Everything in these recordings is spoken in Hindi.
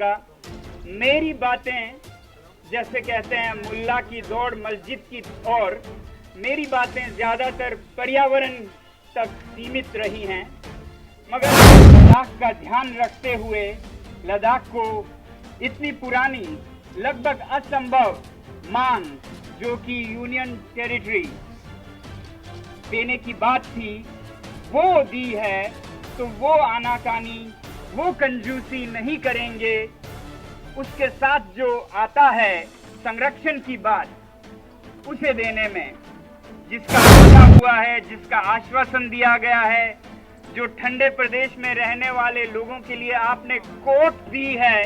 मेरी बातें जैसे कहते हैं मुल्ला की दौड़ मस्जिद की ओर, मेरी बातें ज़्यादातर पर्यावरण तक सीमित रही हैं, मगर लद्दाख का ध्यान रखते हुए लद्दाख को इतनी पुरानी लगभग असंभव मांग जो कि यूनियन टेरिटरी देने की बात थी वो दी है, तो वो आनाकानी वो कंजूसी नहीं करेंगे। उसके साथ जो आता है संरक्षण की बात उसे देने में जिसका वादा हुआ है, जिसका आश्वासन दिया गया है, जो ठंडे प्रदेश में रहने वाले लोगों के लिए आपने कोट दी है,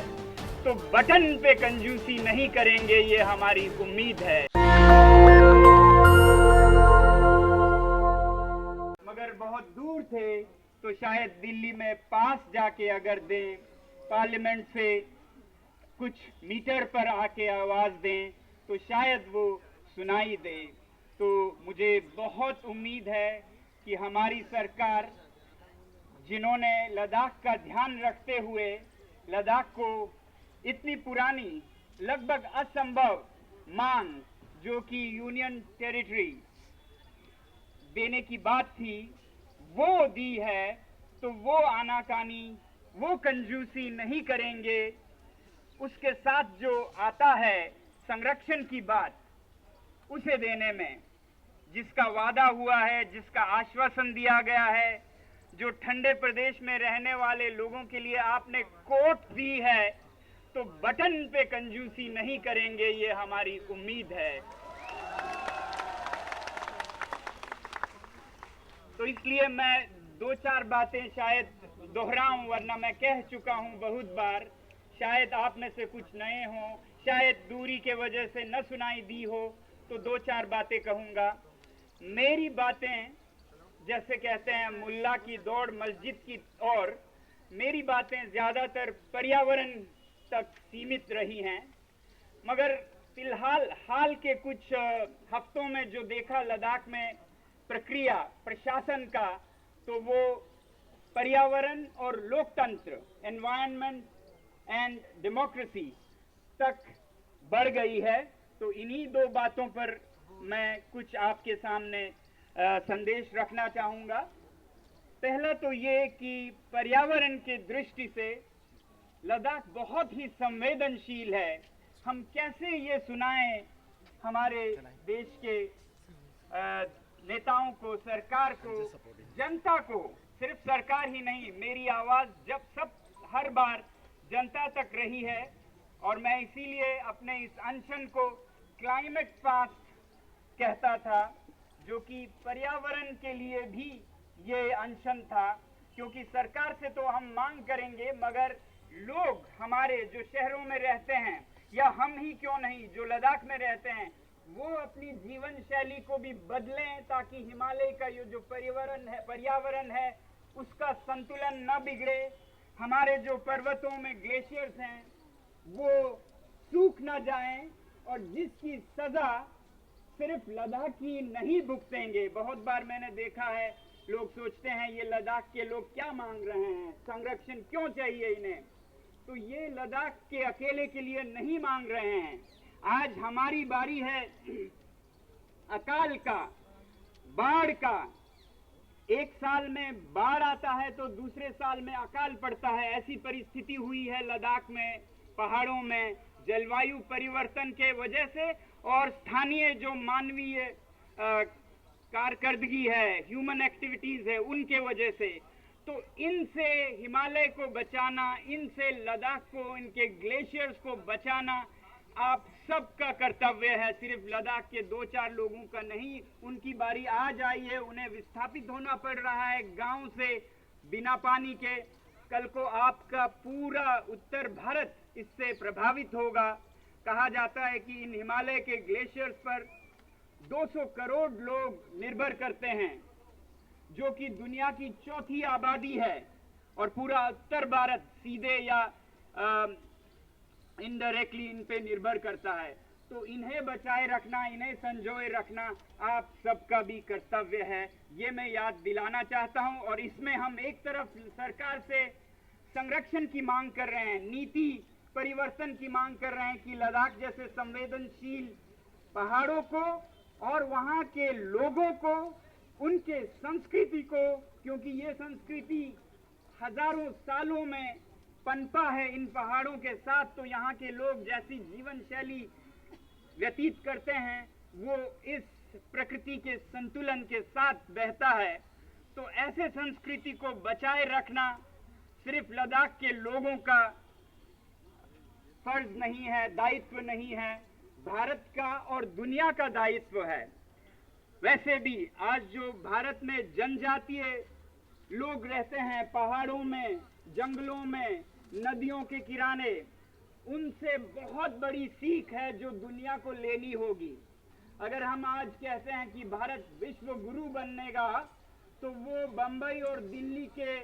तो बटन पे कंजूसी नहीं करेंगे, ये हमारी उम्मीद है। मगर बहुत दूर थे तो शायद दिल्ली में पास जाके अगर दें, पार्लियामेंट से कुछ मीटर पर आके आवाज दें तो शायद वो सुनाई दे। तो मुझे बहुत उम्मीद है कि हमारी सरकार, जिन्होंने लद्दाख का ध्यान रखते हुए लद्दाख को इतनी पुरानी लगभग असंभव मांग जो कि यूनियन टेरिटरी देने की बात थी वो दी है, तो वो आनाकानी वो कंजूसी नहीं करेंगे। उसके साथ जो आता है संरक्षण की बात उसे देने में जिसका वादा हुआ है, जिसका आश्वासन दिया गया है, जो ठंडे प्रदेश में रहने वाले लोगों के लिए आपने कोट दी है, तो बटन पे कंजूसी नहीं करेंगे, ये हमारी उम्मीद है। तो इसलिए मैं दो चार बातें शायद दोहराऊं, वरना मैं कह चुका हूं बहुत बार। शायद आप में से कुछ नए हों, शायद दूरी के वजह से न सुनाई दी हो, तो दो चार बातें कहूंगा। मेरी बातें जैसे कहते हैं मुल्ला की दौड़ मस्जिद की ओर, मेरी बातें ज़्यादातर पर्यावरण तक सीमित रही हैं, मगर फिलहाल हाल के कुछ हफ्तों में जो देखा लद्दाख में प्रक्रिया प्रशासन का, तो वो पर्यावरण और लोकतंत्र, एनवायरनमेंट एंड डेमोक्रेसी तक बढ़ गई है। तो इन्हीं दो बातों पर मैं कुछ आपके सामने संदेश रखना चाहूँगा। पहला तो ये कि पर्यावरण के दृष्टि से लद्दाख बहुत ही संवेदनशील है। हम कैसे ये सुनाएं हमारे देश के नेताओं को, सरकार को, जनता को, सिर्फ सरकार ही नहीं, मेरी आवाज़ जब हर बार जनता तक रही है, और मैं इसीलिए अपने इस अनशन को क्लाइमेट फास्ट कहता था, जो कि पर्यावरण के लिए भी ये अनशन था, क्योंकि सरकार से तो हम मांग करेंगे, मगर लोग हमारे जो शहरों में रहते हैं, या हम ही क्यों नहीं जो लद्दाख में रहते हैं, वो अपनी जीवन शैली को भी बदलें, ताकि हिमालय का ये जो पर्यावरण है उसका संतुलन न बिगड़े। हमारे जो पर्वतों में ग्लेशियर्स हैं वो सूख न जाएं, और जिसकी सजा सिर्फ लद्दाखी नहीं भुगतेंगे। बहुत बार मैंने देखा है लोग सोचते हैं ये लद्दाख के लोग क्या मांग रहे हैं, संरक्षण क्यों चाहिए इन्हें, तो ये लद्दाख के अकेले के लिए नहीं मांग रहे हैं। आज हमारी बारी है अकाल का, बाढ़ का। एक साल में बाढ़ आता है तो दूसरे साल में अकाल पड़ता है। ऐसी परिस्थिति हुई है लद्दाख में, पहाड़ों में, जलवायु परिवर्तन के वजह से और स्थानीय जो मानवीय कारकर्दगी है, ह्यूमन एक्टिविटीज है, उनके वजह से। तो इनसे हिमालय को बचाना, इनसे लद्दाख को, इनके ग्लेशियर्स को बचाना आप सबका कर्तव्य है, सिर्फ लद्दाख के दो चार लोगों का नहीं। उनकी बारी आज आई है, उन्हें विस्थापित होना पड़ रहा है गांव से बिना पानी के। कल को आपका पूरा उत्तर भारत इससे प्रभावित होगा। कहा जाता है कि इन हिमालय के ग्लेशियर्स पर 200 करोड़ लोग निर्भर करते हैं, जो कि दुनिया की चौथी आबादी है, और पूरा उत्तर भारत सीधे या इनडायरेक्टली इन पे निर्भर करता है। तो इन्हें बचाए रखना, इन्हें संजोए रखना आप सबका भी कर्तव्य है, ये मैं याद दिलाना चाहता हूं। और इसमें हम एक तरफ सरकार से संरक्षण की मांग कर रहे हैं, नीति परिवर्तन की मांग कर रहे हैं कि लद्दाख जैसे संवेदनशील पहाड़ों को और वहां के लोगों को, उनके संस्कृति को, क्योंकि ये संस्कृति हजारों सालों में पनपा है इन पहाड़ों के साथ, तो यहाँ के लोग जैसी जीवन शैली व्यतीत करते हैं वो इस प्रकृति के संतुलन के साथ बहता है। तो ऐसे संस्कृति को बचाए रखना सिर्फ लद्दाख के लोगों का फर्ज नहीं है, दायित्व नहीं है, भारत का और दुनिया का दायित्व है। वैसे भी आज जो भारत में जनजातीय लोग रहते हैं पहाड़ों में, जंगलों में, नदियों के किनारे, उनसे बहुत बड़ी सीख है जो दुनिया को लेनी होगी। अगर हम आज कहते हैं कि भारत विश्व गुरु बनेगा, तो वो बंबई और दिल्ली के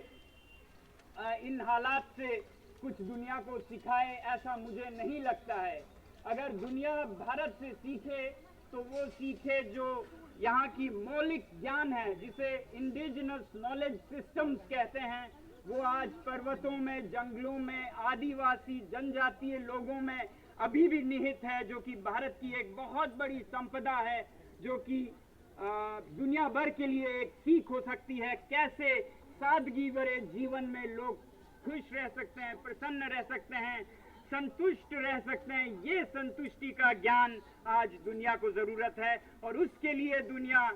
इन हालात से कुछ दुनिया को सिखाए, ऐसा मुझे नहीं लगता है। अगर दुनिया भारत से सीखे तो वो सीखे जो यहाँ की मौलिक ज्ञान है, जिसे इंडिजिनस नॉलेज सिस्टम्स कहते हैं, वो आज पर्वतों में, जंगलों में, आदिवासी जनजातीय लोगों में अभी भी निहित है, जो कि भारत की एक बहुत बड़ी संपदा है, जो कि दुनिया भर के लिए एक सीख हो सकती है। कैसे सादगी भरे जीवन में लोग खुश रह सकते हैं, प्रसन्न रह सकते हैं, संतुष्ट रह सकते हैं। ये संतुष्टि का ज्ञान आज दुनिया को जरूरत है और उसके लिए दुनिया,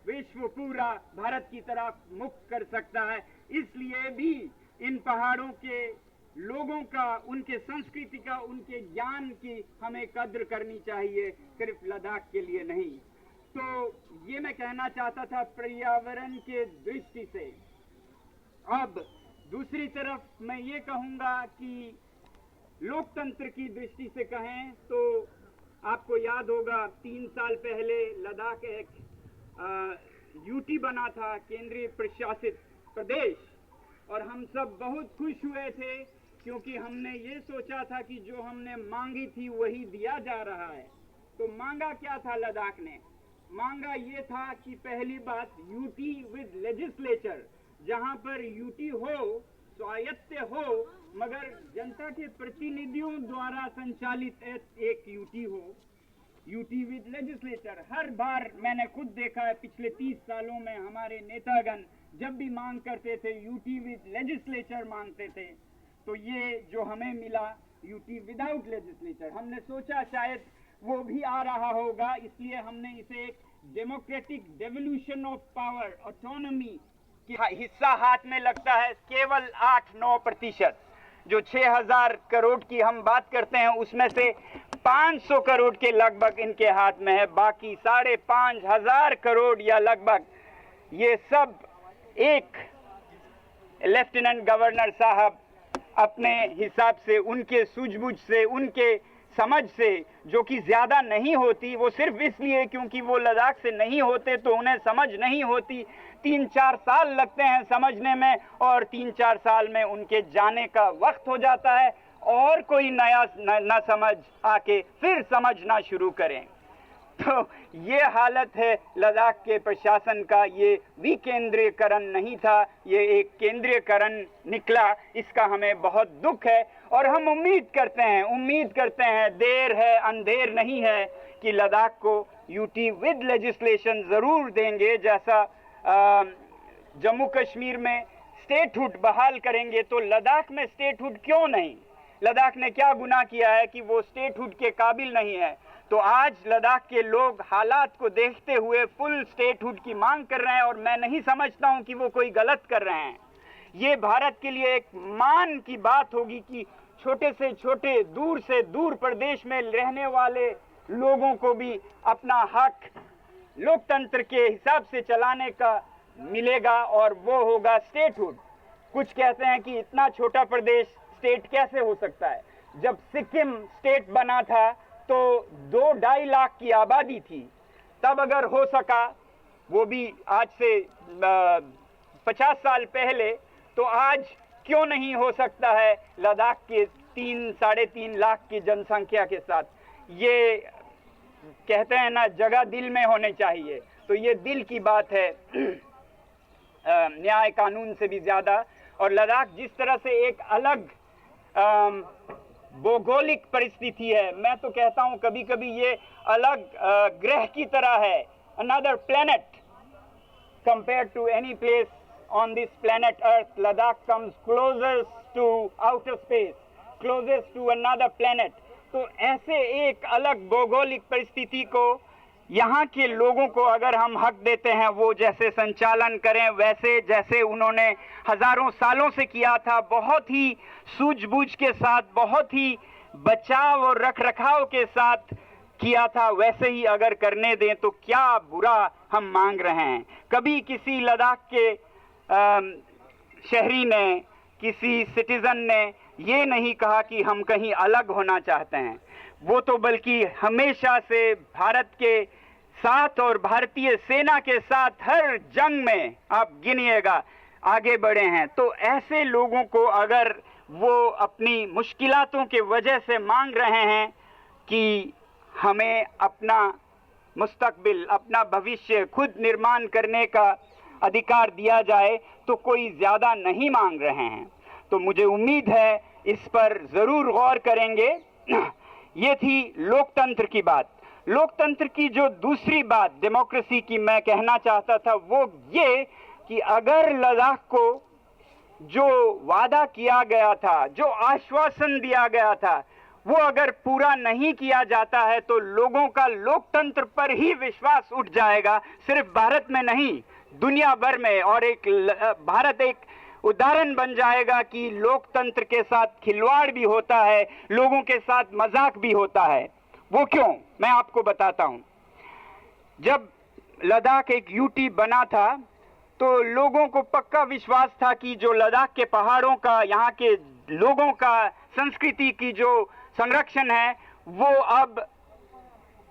विश्व पूरा भारत की तरफ मुख कर सकता है। इसलिए भी इन पहाड़ों के लोगों का, उनके संस्कृति का, उनके ज्ञान की हमें कद्र करनी चाहिए, सिर्फ लद्दाख के लिए नहीं। तो ये मैं कहना चाहता था पर्यावरण के दृष्टि से। अब दूसरी तरफ मैं ये कहूँगा कि लोकतंत्र की दृष्टि से कहें तो आपको याद होगा 3 साल पहले लद्दाख एक यूटी बना था, केंद्रीय प्रशासित प्रदेश, और हम सब बहुत खुश हुए थे क्योंकि हमने ये सोचा था कि जो हमने मांगी थी वही दिया जा रहा है। तो मांगा क्या था लद्दाख ने? मांगा ये था कि पहली बात यूटी विद लेजिस्लेचर, जहां पर यूटी हो, स्वायत्त हो, मगर जनता के प्रतिनिधियों द्वारा संचालित एक यूटी हो, यूटी विद लेजिस्लेचर। हर बार मैंने खुद देखा है पिछले 30 सालों में हमारे नेतागण जब भी मांग करते थे यूटी विद लेजिस्लेचर मांगते थे, तो ये जो हमें मिला यूटी विदाउट लेजिस्लेचर, हमने सोचा शायद वो भी आ रहा होगा, इसलिए हमने इसे एक democratic devolution of power, autonomy की हिस्सा हाथ में लगता है। केवल 8-9%, जो 6000 करोड़ की हम बात करते हैं उसमें से 500 करोड़ के लगभग इनके हाथ में है, बाकी 5500 करोड़ या लगभग ये सब एक लेफ्टिनेंट गवर्नर साहब अपने हिसाब से, उनके सूझबूझ से, उनके समझ से, जो कि ज्यादा नहीं होती, वो सिर्फ इसलिए क्योंकि वो लद्दाख से नहीं होते तो उन्हें समझ नहीं होती। 3-4 साल लगते हैं समझने में और 3-4 साल में उनके जाने का वक्त हो जाता है और कोई नया न समझ आके फिर समझना शुरू करें। तो ये हालत है लद्दाख के प्रशासन का। ये विकेंद्रीकरण नहीं था, ये एक केंद्रीयकरण निकला, इसका हमें बहुत दुख है और हम उम्मीद करते हैं देर है अंधेर नहीं है कि लद्दाख को यूटी विद लेजिस्लेशन जरूर देंगे। जैसा जम्मू कश्मीर में स्टेटहुड बहाल करेंगे, तो लद्दाख में स्टेटहुड क्यों नहीं? लद्दाख ने क्या गुनाह किया है कि वो स्टेटहुड के काबिल नहीं है? तो आज लद्दाख के लोग हालात को देखते हुए फुल स्टेटहुड की मांग कर रहे हैं और मैं नहीं समझता हूं कि वो कोई गलत कर रहे हैं। ये भारत के लिए एक मान की बात होगी कि छोटे से छोटे, दूर से दूर प्रदेश में रहने वाले लोगों को भी अपना हक लोकतंत्र के हिसाब से चलाने का मिलेगा और वो होगा स्टेटहुड। कुछ कहते हैं कि इतना छोटा प्रदेश स्टेट कैसे हो सकता है? जब सिक्किम स्टेट बना था तो 2-2.5 लाख की आबादी थी, तब अगर हो सका, वो भी आज से 50 साल पहले, तो आज क्यों नहीं हो सकता है लद्दाख के 3-3.5 लाख की जनसंख्या के साथ? ये कहते हैं ना, जगह दिल में होने चाहिए, तो ये दिल की बात है न्याय कानून से भी ज्यादा। और लद्दाख जिस तरह से एक अलग भौगोलिक परिस्थिति है। मैं तो कहता हूं कभी कभी ये अलग ग्रह की तरह है, another planet compared to any place on this planet Earth. Ladakh comes closest to outer space, closest to another planet. तो ऐसे एक अलग भौगोलिक परिस्थिति को यहाँ के लोगों को अगर हम हक देते हैं, वो जैसे संचालन करें वैसे जैसे उन्होंने हजारों सालों से किया था, बहुत ही सूझबूझ के साथ, बहुत ही बचाव और रखरखाव के साथ किया था, वैसे ही अगर करने दें तो क्या बुरा हम मांग रहे हैं। कभी किसी लद्दाख के शहरी ने, किसी सिटीजन ने ये नहीं कहा कि हम कहीं अलग होना चाहते हैं। वो तो बल्कि हमेशा से भारत के साथ और भारतीय सेना के साथ हर जंग में आप गिनिएगा आगे बढ़े हैं। तो ऐसे लोगों को अगर वो अपनी मुश्किलातों के वजह से मांग रहे हैं कि हमें अपना मुस्तकबिल, अपना भविष्य खुद निर्माण करने का अधिकार दिया जाए, तो कोई ज़्यादा नहीं मांग रहे हैं। तो मुझे उम्मीद है इस पर ज़रूर गौर करेंगे। ये थी लोकतंत्र की बात। लोकतंत्र की जो दूसरी बात डेमोक्रेसी की मैं कहना चाहता था वो ये कि अगर लद्दाख को जो वादा किया गया था, जो आश्वासन दिया गया था, वो अगर पूरा नहीं किया जाता है तो लोगों का लोकतंत्र पर ही विश्वास उठ जाएगा, सिर्फ भारत में नहीं दुनिया भर में। और एक भारत एक उदाहरण बन जाएगा कि लोकतंत्र के साथ खिलवाड़ भी होता है, लोगों के साथ मजाक भी होता है। वो क्यों, मैं आपको बताता हूं। जब लद्दाख एक यूटी बना था तो लोगों को पक्का विश्वास था कि जो लद्दाख के पहाड़ों का, यहाँ के लोगों का संस्कृति की जो संरक्षण है वो अब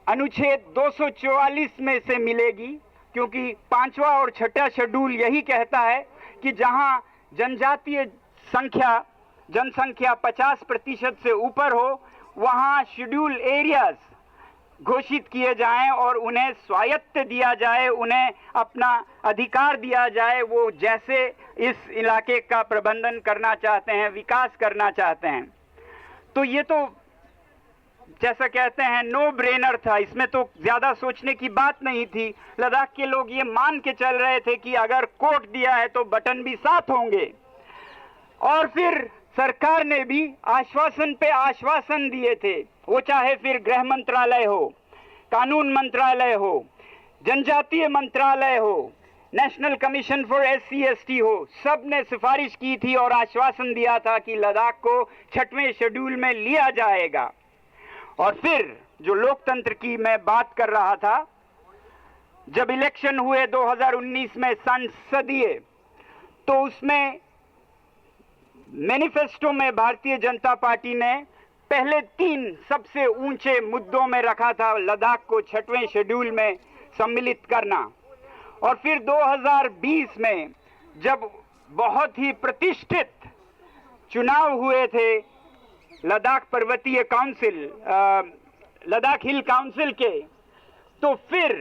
अनुच्छेद 244 में से मिलेगी, क्योंकि 5वां और 6वां शेड्यूल यही कहता है कि जहां जनजातीय जनसंख्या 50% से ऊपर हो वहां शेड्यूल एरियाज घोषित किए जाएं और उन्हें स्वायत्त दिया जाए, उन्हें अपना अधिकार दिया जाए, वो जैसे इस इलाके का प्रबंधन करना चाहते हैं, विकास करना चाहते हैं। तो ये तो जैसा कहते हैं नो ब्रेनर था, इसमें तो ज्यादा सोचने की बात नहीं थी। लद्दाख के लोग ये मान के चल रहे थे कि अगर कोड दिया है तो बटन भी साथ होंगे। और फिर सरकार ने भी आश्वासन पे आश्वासन दिए थे, वो चाहे फिर गृह मंत्रालय हो, कानून मंत्रालय हो, जनजातीय मंत्रालय हो, नेशनल कमीशन फॉर SC/ST हो, सब ने सिफारिश की थी और आश्वासन दिया था कि लद्दाख को 6वें शेड्यूल में लिया जाएगा। और फिर जो लोकतंत्र की मैं बात कर रहा था, जब इलेक्शन हुए 2019 में संसदीय, तो उसमें मैनिफेस्टो में भारतीय जनता पार्टी ने पहले 3 सबसे ऊंचे मुद्दों में रखा था लद्दाख को 6वें शेड्यूल में सम्मिलित करना। और फिर 2020 में जब बहुत ही प्रतिष्ठित चुनाव हुए थे लद्दाख पर्वतीय काउंसिल, लद्दाख हिल काउंसिल के, तो फिर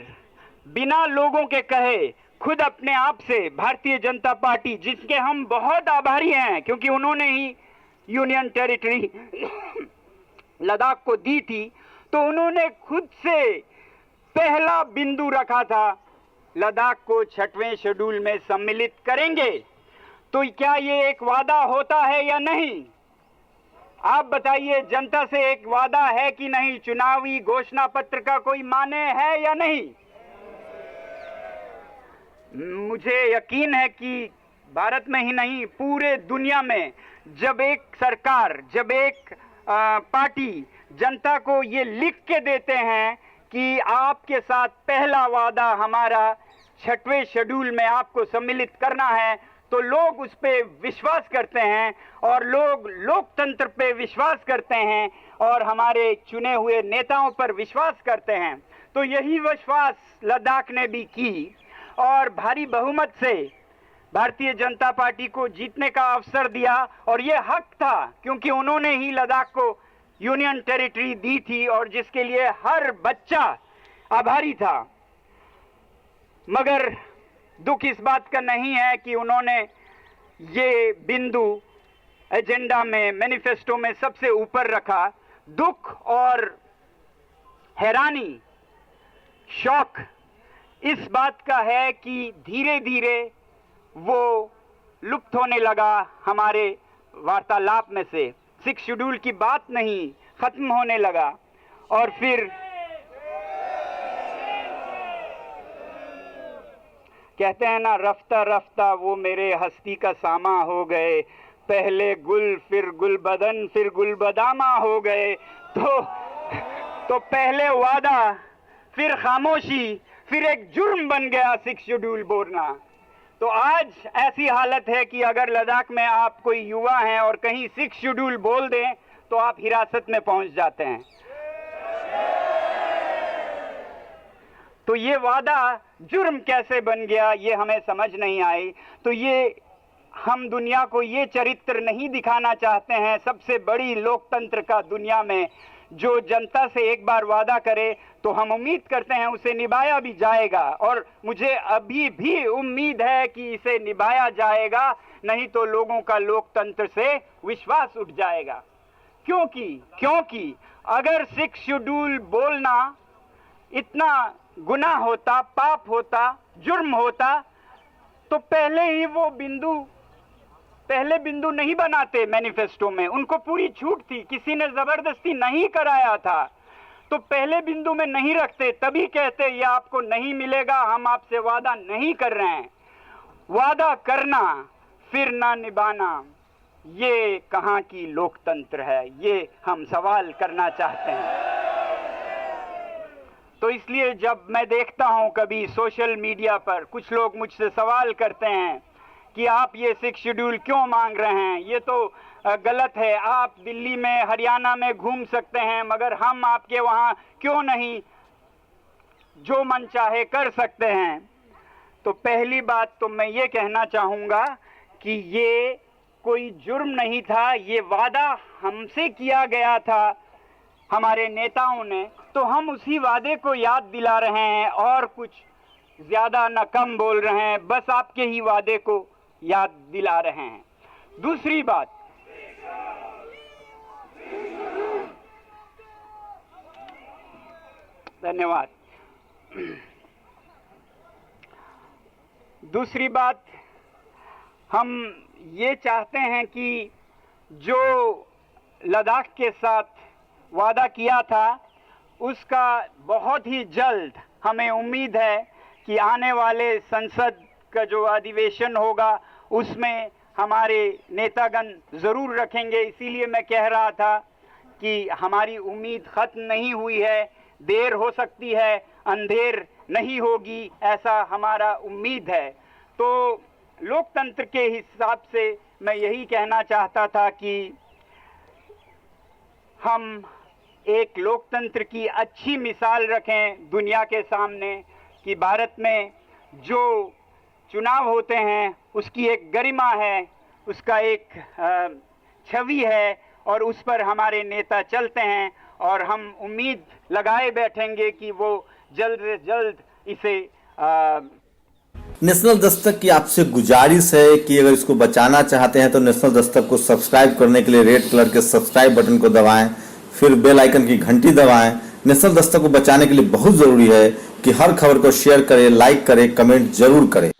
बिना लोगों के कहे खुद अपने आप से भारतीय जनता पार्टी, जिसके हम बहुत आभारी हैं क्योंकि उन्होंने ही यूनियन टेरिटरी लद्दाख को दी थी, तो उन्होंने खुद से पहला बिंदु रखा था लद्दाख को 6वें शेड्यूल में सम्मिलित करेंगे। तो क्या ये एक वादा होता है या नहीं? आप बताइए, जनता से एक वादा है कि नहीं? चुनावी घोषणा पत्र का कोई माने है या नहीं? मुझे यकीन है कि भारत में ही नहीं पूरे दुनिया में जब एक सरकार, जब एक पार्टी जनता को ये लिख के देते हैं कि आपके साथ पहला वादा हमारा 6वें शेड्यूल में आपको सम्मिलित करना है, तो लोग उस पे विश्वास करते हैं और लोग लोकतंत्र पे विश्वास करते हैं और हमारे चुने हुए नेताओं पर विश्वास करते हैं। तो यही विश्वास लद्दाख ने भी की और भारी बहुमत से भारतीय जनता पार्टी को जीतने का अवसर दिया। और ये हक था क्योंकि उन्होंने ही लद्दाख को यूनियन टेरिटरी दी थी और जिसके लिए हर बच्चा आभारी था। मगर दुख इस बात का नहीं है कि उन्होंने ये बिंदु एजेंडा में, मैनिफेस्टो में सबसे ऊपर रखा। दुख और हैरानी, शौक इस बात का है कि धीरे धीरे वो लुप्त होने लगा हमारे वार्तालाप में से। 6 शेड्यूल की बात नहीं, खत्म होने लगा। और फिर कहते हैं ना, रफ्ता रफ्ता वो मेरे हस्ती का सामा हो गए, पहले गुल फिर गुल बदन फिर गुल बदामा हो गए। तो पहले वादा, फिर खामोशी, फिर एक जुर्म बन गया 6 शेड्यूल बोलना। तो आज ऐसी हालत है कि अगर लद्दाख में आप कोई युवा हैं और कहीं 6 शेड्यूल बोल दें तो आप हिरासत में पहुंच जाते हैं। तो ये वादा जुर्म कैसे बन गया, ये हमें समझ नहीं आई। तो ये हम दुनिया को ये चरित्र नहीं दिखाना चाहते हैं, सबसे बड़ी लोकतंत्र का दुनिया में जो जनता से एक बार वादा करे तो हम उम्मीद करते हैं उसे निभाया भी जाएगा। और मुझे अभी भी उम्मीद है कि इसे निभाया जाएगा, नहीं तो लोगों का लोकतंत्र से विश्वास उठ जाएगा। क्योंकि अगर 6 शेड्यूल बोलना इतना गुनाह होता, पाप होता, जुर्म होता, तो पहले बिंदु नहीं बनाते मैनिफेस्टो में। उनको पूरी छूट थी, किसी ने जबरदस्ती नहीं कराया था, तो पहले बिंदु में नहीं रखते, तभी कहते ये आपको नहीं मिलेगा, हम आपसे वादा नहीं कर रहे हैं। वादा करना फिर ना निभाना, ये कहाँ की लोकतंत्र है, ये हम सवाल करना चाहते हैं। तो इसलिए जब मैं देखता हूं कभी सोशल मीडिया पर कुछ लोग मुझसे सवाल करते हैं कि आप ये 6 शेड्यूल क्यों मांग रहे हैं, ये तो गलत है, आप दिल्ली में, हरियाणा में घूम सकते हैं, मगर हम आपके वहाँ क्यों नहीं जो मन चाहे कर सकते हैं। तो पहली बात तो मैं ये कहना चाहूँगा कि ये कोई जुर्म नहीं था, ये वादा हमसे किया गया था हमारे नेताओं ने, तो हम उसी वादे को याद दिला रहे हैं और कुछ ज़्यादा न कम बोल रहे हैं, बस आपके ही वादे को याद दिला रहे हैं। दूसरी बात, धन्यवाद। दूसरी बात, हम ये चाहते हैं कि जो लद्दाख के साथ वादा किया था उसका बहुत ही जल्द हमें उम्मीद है कि आने वाले संसद का जो अधिवेशन होगा उसमें हमारे नेतागण ज़रूर रखेंगे। इसीलिए मैं कह रहा था कि हमारी उम्मीद ख़त्म नहीं हुई है, देर हो सकती है, अंधेर नहीं होगी, ऐसा हमारा उम्मीद है। तो लोकतंत्र के हिसाब से मैं यही कहना चाहता था कि हम एक लोकतंत्र की अच्छी मिसाल रखें दुनिया के सामने कि भारत में जो चुनाव होते हैं उसकी एक गरिमा है, उसका एक छवि है और उस पर हमारे नेता चलते हैं और हम उम्मीद लगाए बैठेंगे कि वो जल्द से जल्द इसे नेशनल दस्तक की आपसे गुजारिश है कि अगर इसको बचाना चाहते हैं तो नेशनल दस्तक को सब्सक्राइब करने के लिए रेड कलर के सब्सक्राइब बटन को दबाएं, फिर बेल आइकन की घंटी दबाएं। नेशनल दस्तक को बचाने के लिए बहुत जरूरी है कि हर खबर को शेयर करें, लाइक करें, कमेंट जरूर करें।